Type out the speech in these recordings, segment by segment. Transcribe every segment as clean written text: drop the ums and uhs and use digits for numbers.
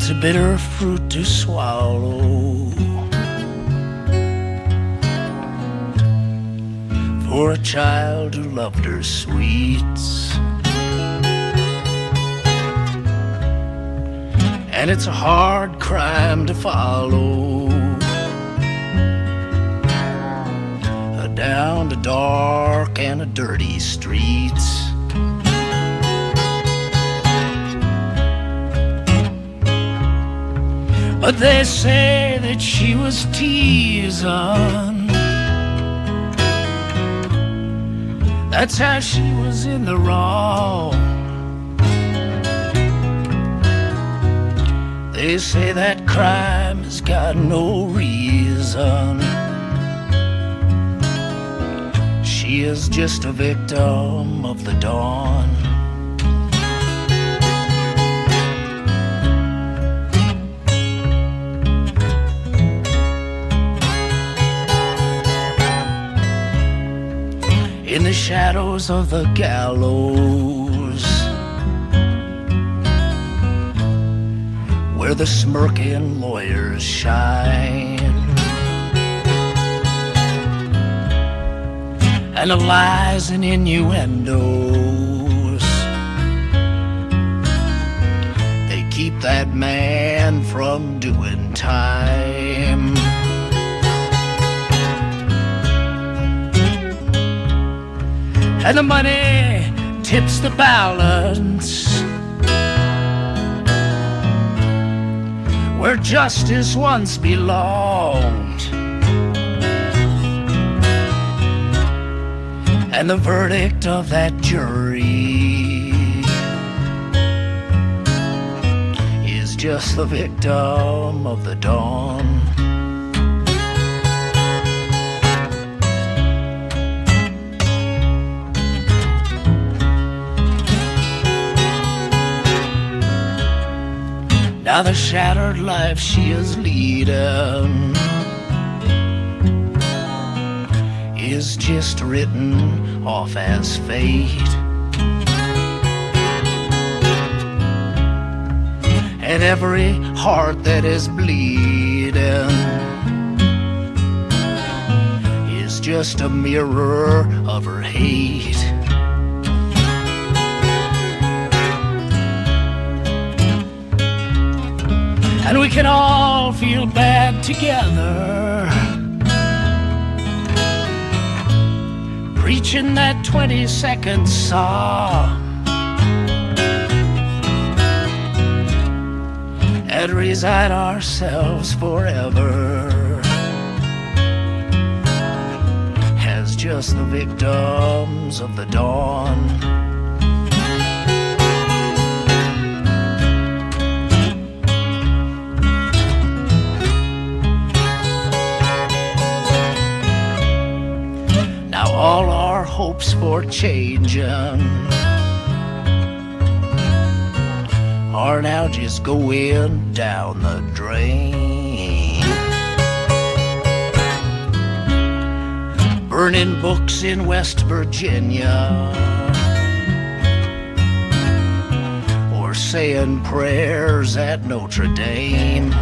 It's a bitter fruit to swallow for a child who loved her sweets. And it's a hard crime to follow down the dark and the dirty streets. But they say that she was teasing. That's how she was in the wrong. They say that crime has got no reason. She is just a victim of the dawn. In the shadows of the gallows, where the smirking lawyers shine, and the lies and innuendos, they keep that man from doing time. And the money tips the balance where justice once belonged. And the verdict of that jury is just the victim of the dawn. Now the shattered life she is leading is just written off as fate. And every heart that is bleeding is just a mirror of her hate. And we can all feel bad together, preaching that 20-second song, and resign ourselves forever as just the victims of the dawn. All our hopes for changing are now just going down the drain. Burning books in West Virginia, or saying prayers at Notre Dame.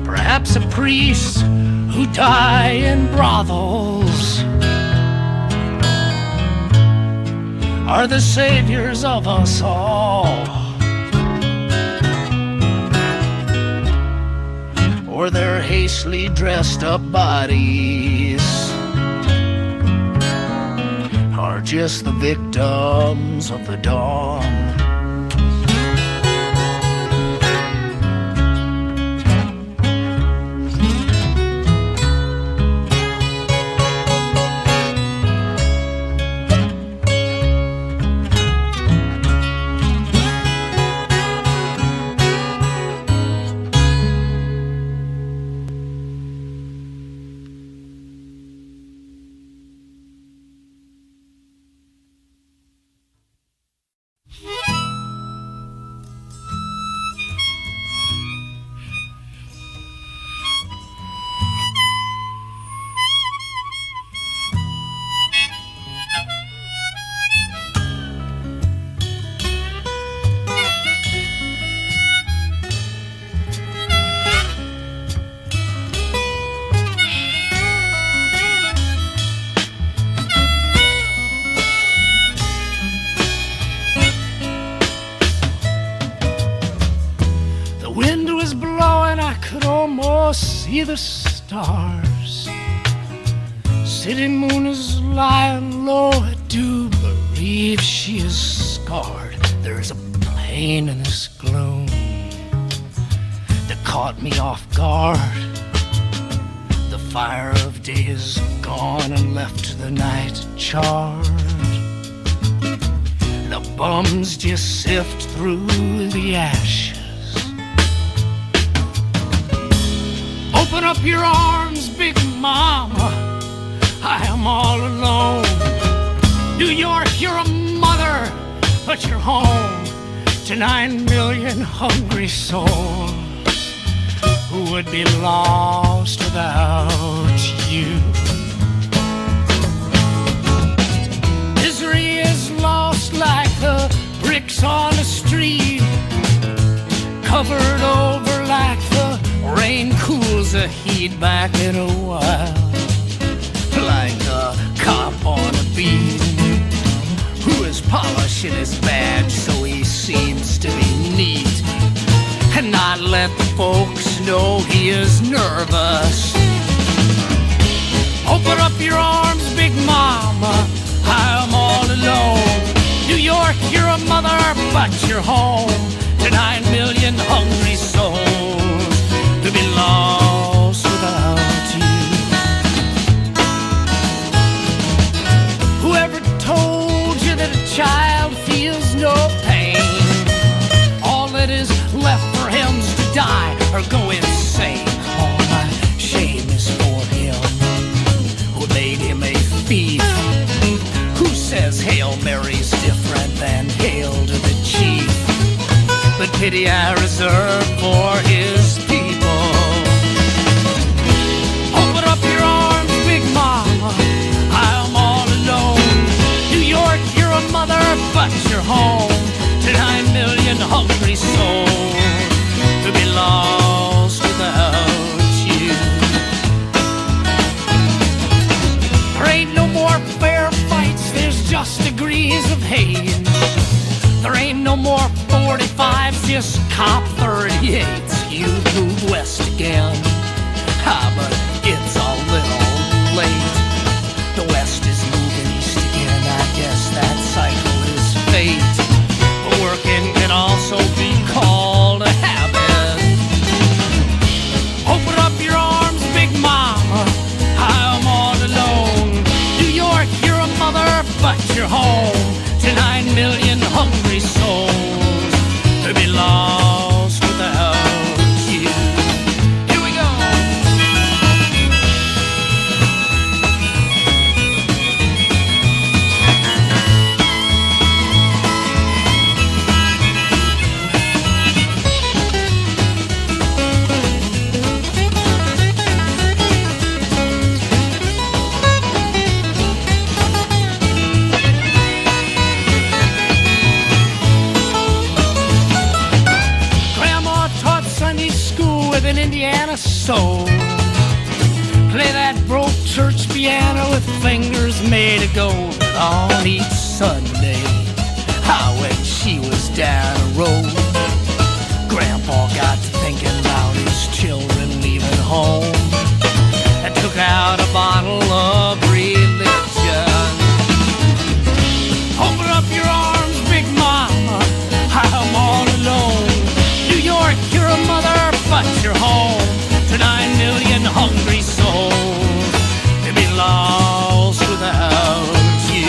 Perhaps a priest who die in brothels are the saviors of us all, or their hastily dressed up bodies are just the victims of the dawn. Yeah. the stars. City moon is lying low. I do believe she is scarred. There's a pain in this gloom that caught me off guard. The fire of day is gone and left the night charred. The bums just sift through the ashes. Open up your arms, big mama, I am all alone. New York, you're a mother, but you're home to 9 million hungry souls who would be lost without you. Misery is lost like the bricks on the street, covered over like the rain cools the heat back in a while, like a cop on a beat who is polishing his badge so he seems to be neat and not let the folks know he is nervous. Open up your arms, big mama, I'm all alone. New York, you're a mother, but you're home to 9 million hungry souls to be lost without you. Whoever told you that a child feels no pain? All that is left for him is to die or go insane. All my shame is for him who made him a thief, who says Hail Mary's different than Hail to the Chief. But pity I reserve for his people. Open up your arms, big mama, I'm all alone. New York, you're a mother, but you're home to 9 million hungry souls to be lost without you. There ain't no more fair fights, there's just degrees of hate. There ain't no more 45s, just cop 38s. You move west again, but it's a little late. The west is moving east again, I guess that cycle is fate. But working can also be called a habit. Open up your arms, big mama, I'm all alone. New York, you're a mother, but you're home to 9 million hungry souls to be lost without you. Here we go. An Indiana soul, play that broke church piano with fingers made of gold on each Sunday. How when she was down the road, Grandpa got to thinking about his children leaving home and took out a bottle of religion. Open up your arms, big mama, I'm all alone. New York, you're a mother, but you're home to 9 million hungry souls to be lost without you.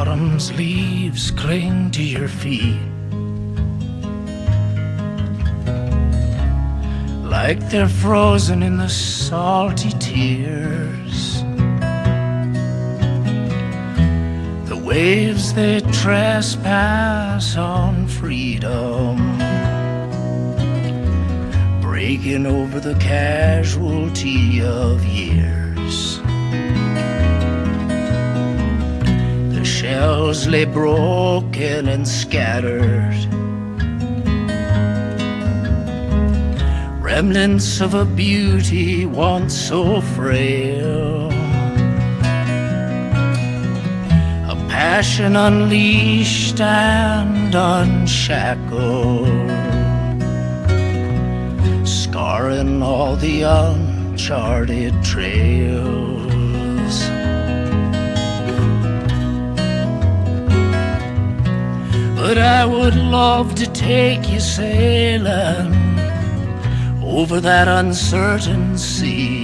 autumn's leaves cling to your feet like they're frozen in the salty tears. The waves, they trespass on freedom, breaking over the casualty of years. The shells lay broken and scattered, remnants of a beauty once so frail, a passion unleashed and unshackled, scarring all the uncharted trails. But I would love to take you sailing over that uncertain sea,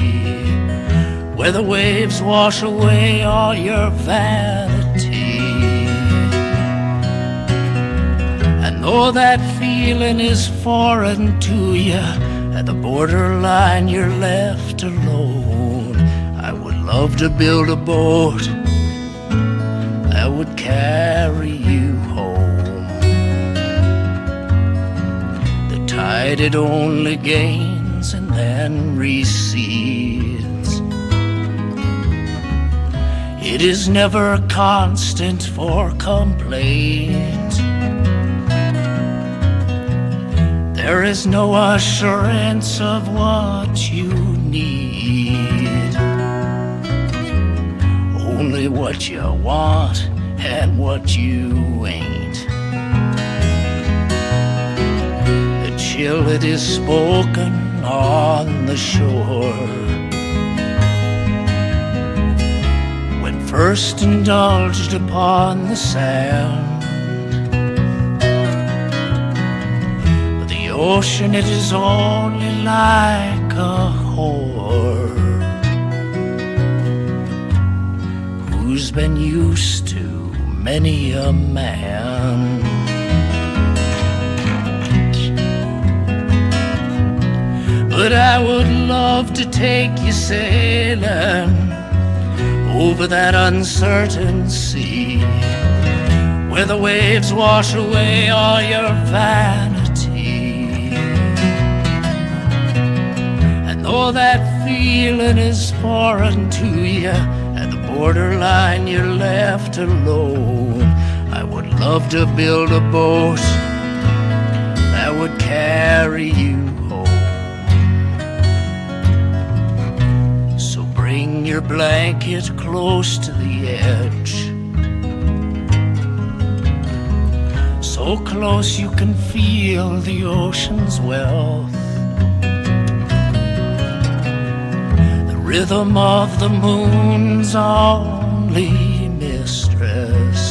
where the waves wash away all your vanity. And though that feeling is foreign to you, at the borderline you're left alone, I would love to build a boat that would carry you home. The tide, it only gains and then recedes. It is never constant for complaint. There is no assurance of what you need, only what you want and what you ain't. The chill, it is spoken on the shore, when first indulged upon the sand. Ocean, it is only like a whore who's been used to many a man. But I would love to take you sailing over that uncertain sea, where the waves wash away all your vanity. Oh, that feeling is foreign to you, at the borderline you're left alone. I would love to build a boat that would carry you home. So bring your blanket close to the edge, so close you can feel the ocean's wealth, rhythm of the moon's only mistress,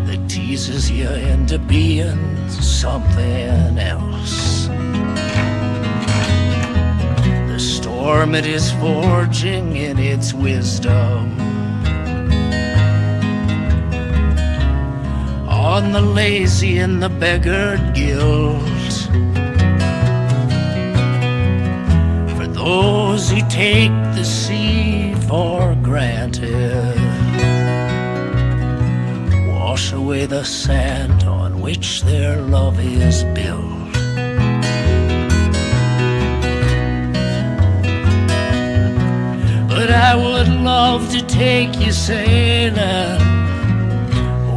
that teases you into being something else. The storm, it is forging in its wisdom on the lazy and the beggared guilt, those who take the sea for granted, wash away the sand on which their love is built. But I would love to take you sailing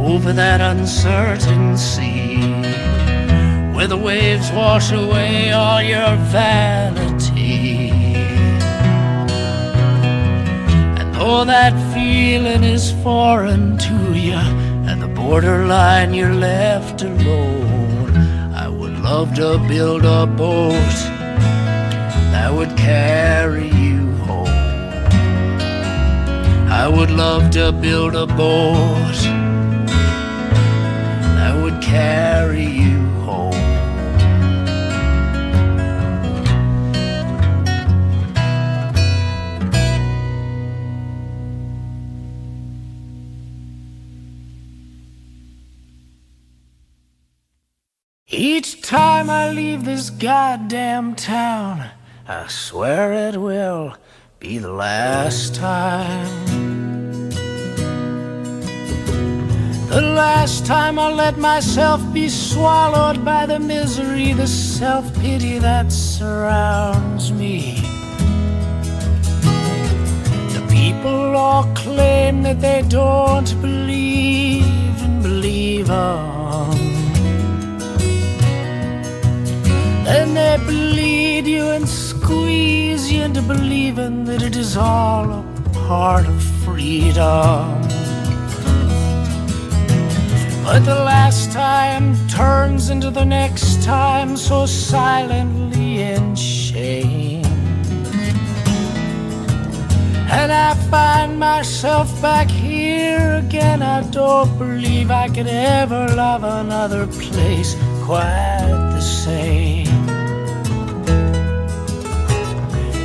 over that uncertain sea, where the waves wash away all your vanity. Oh, that feeling is foreign to you, at the borderline you're left alone. I would love to build a boat that would carry you home. I would love to build a boat that would carry you home. Each time I leave this goddamn town, I swear it will be the last time. The last time I let myself be swallowed by the misery, the self-pity that surrounds me. The people all claim that they don't believe and believe on. Then they bleed you and squeeze you into believing that it is all a part of freedom. But the last time turns into the next time so silently in shame. And I find myself back here again. I don't believe I could ever love another place quite the same.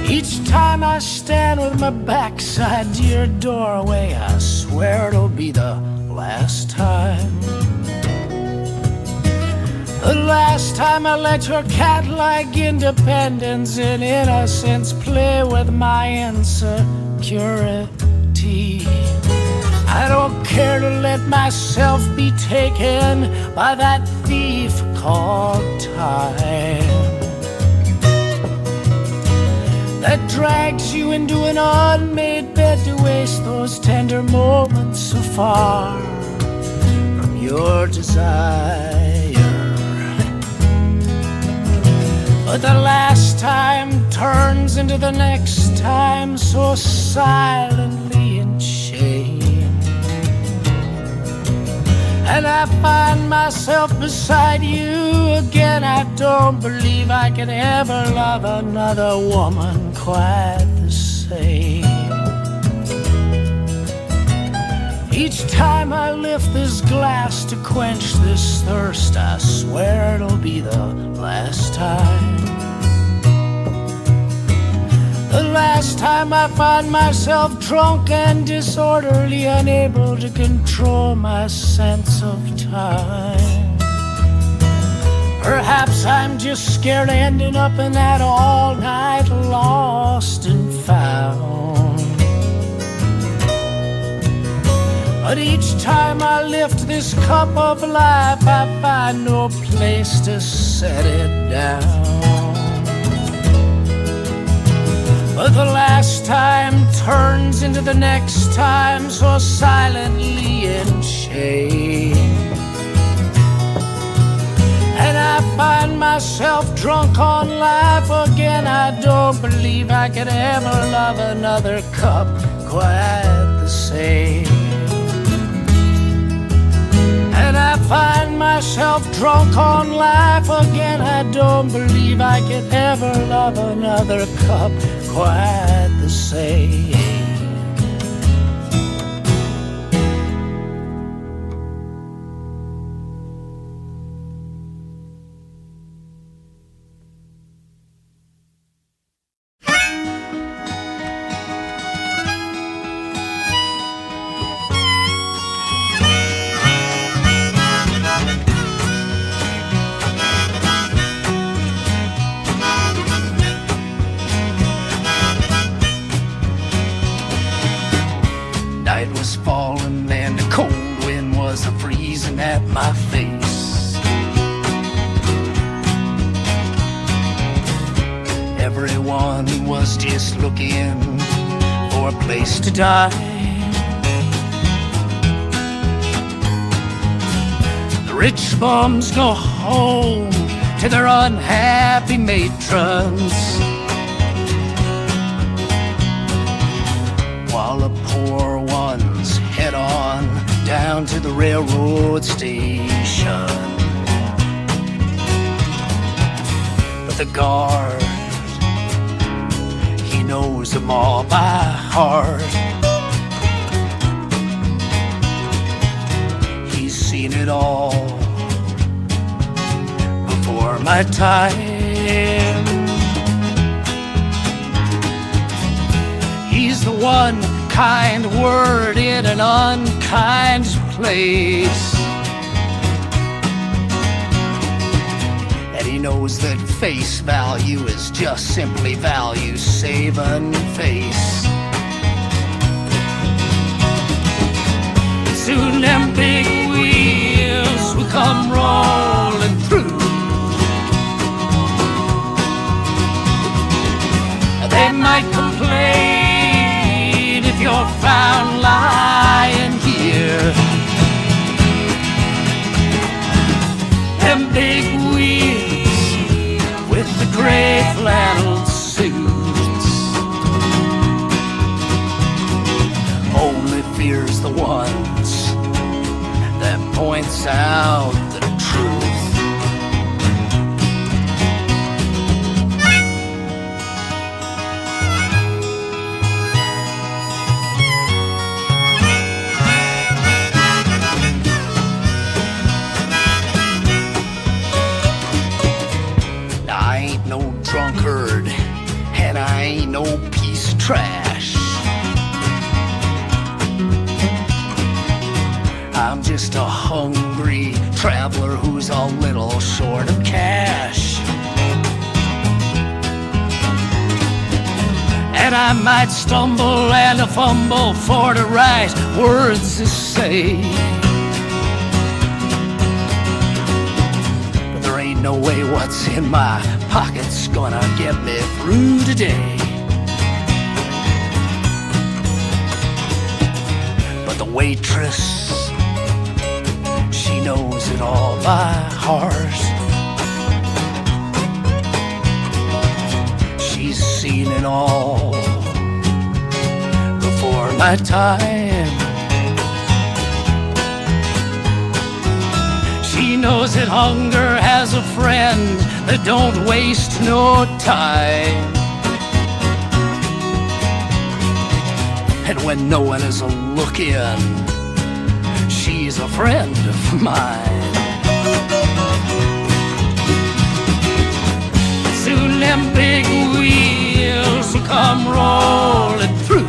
Each time I stand with my backside to your doorway, I swear it'll be the last time. The last time I let your cat-like independence and innocence play with my insecurity. I don't care to let myself be taken by that thief called time, that drags you into an unmade bed to waste those tender moments so far from your desire. But the last time turns into the next time so silently in shame. And I find myself beside you again. I don't believe I could ever love another woman quite the same. Each time I lift this glass to quench this thirst, I swear it'll be the last time. The last time I find myself drunk and disorderly, unable to control my sense of time. Perhaps I'm just scared of ending up in that all night lost and found. But each time I lift this cup of life, I find no place to set it down. But the last time turns into the next time so silently in shame. And I find myself drunk on life again. I don't believe I could ever love another cup quite the same. And I find myself drunk on life again. I don't believe I could ever love another cup quite the same. Night was falling and the cold wind was freezing at my face. Everyone was just looking for a place to die. The rich bums go home to their unhappy matrons, while the poor ones head on down to the railroad station. But the guard, he knows them all by heart. He's seen it all before my time. He's the one kind word in an unkind place. knows that face value is just simply value saving face. Soon them big wheels will come rolling through. They might complain if you're found lying here. Them big wheels with the gray flannel suits only fears the ones that points out the truth. I ain't no drunkard, and I ain't no piece of trash. I'm just a hungry traveler who's a little short of cash. And I might stumble and a fumble for the right words to say, but there ain't no way what's in my pocket's gonna get me through today. But the waitress, she knows it all by heart. She's seen it all before my time. She knows that hunger has a friend that don't waste no time. And when no one is looking, she's a friend of mine. Soon them big wheels will come rolling through.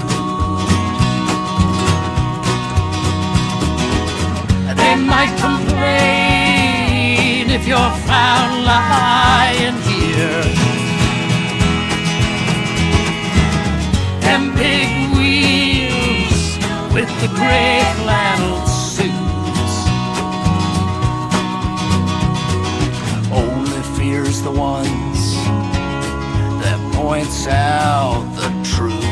They might complain if you're found lying here. Them big wheels with the gray flannel suits only fears the ones that points out the truth.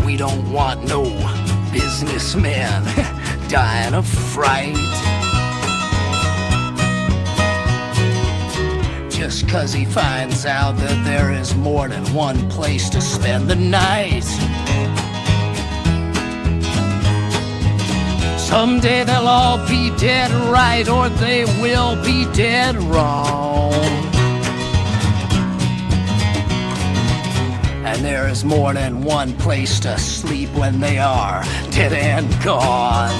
We don't want no businessman dying of fright just 'cause he finds out that there is more than one place to spend the night. Someday they'll all be dead right, or they will be dead wrong. And there is more than one place to sleep when they are dead and gone.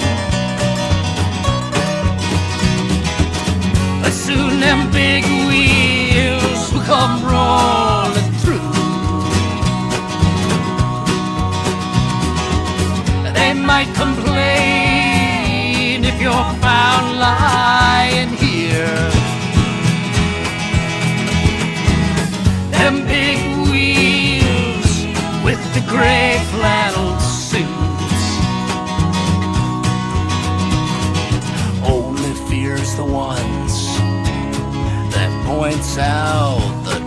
But soon them big wheels will come rolling through. They might complain if you're found lying here. Them big wheels with the gray flannel suits only fears the ones that points out the